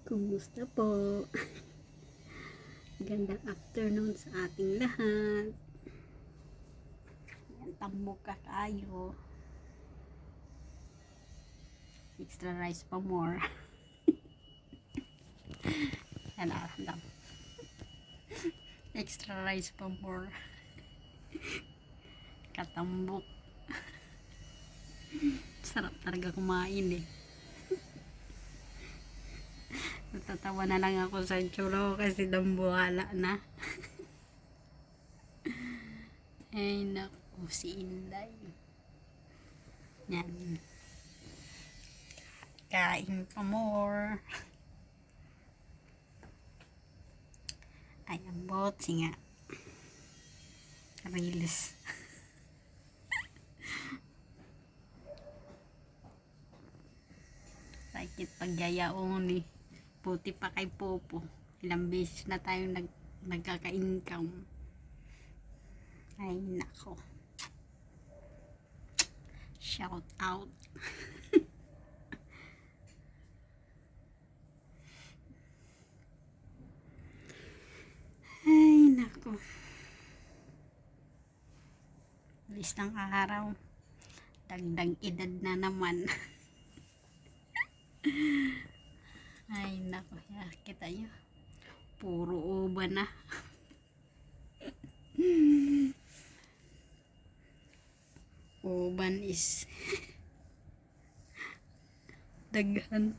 Kumusta po? Gandang afternoon sa ating lahat. Yan, tambok ka kayo. Extra rice pa more. Yan, extra rice pa more. Katambok. Sarap talaga kumain eh. Natatawa na lang ako sa itsura ko kasi dambuhala na. Ay naku, si Inday. Yan. Kain pa more. Ay, ang botsi nga. Reels. Sakit pagyayaon eh. Puti pa kay Popo. Ilang beses na tayong nagkaka-income. Ay nako. Shout out. Ay nako. Alis ng araw. Dagdag edad na naman. Ay nako, kita nyo. Puro uban na. Uban is daghan.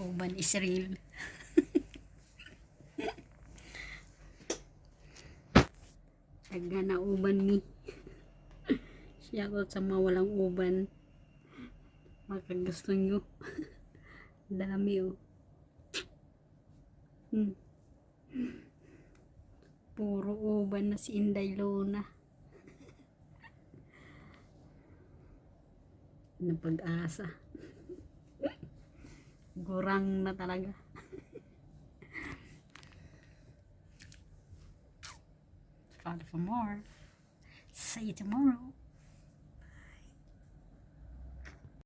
Uban is real. Daghan na uban ni. Siya ko sa mga walang uban. Makagusto nyo. Dami oh. Puro uban na si Inday Luna. Ng pag-asa. Gurang na talaga. Follow for more. See you tomorrow.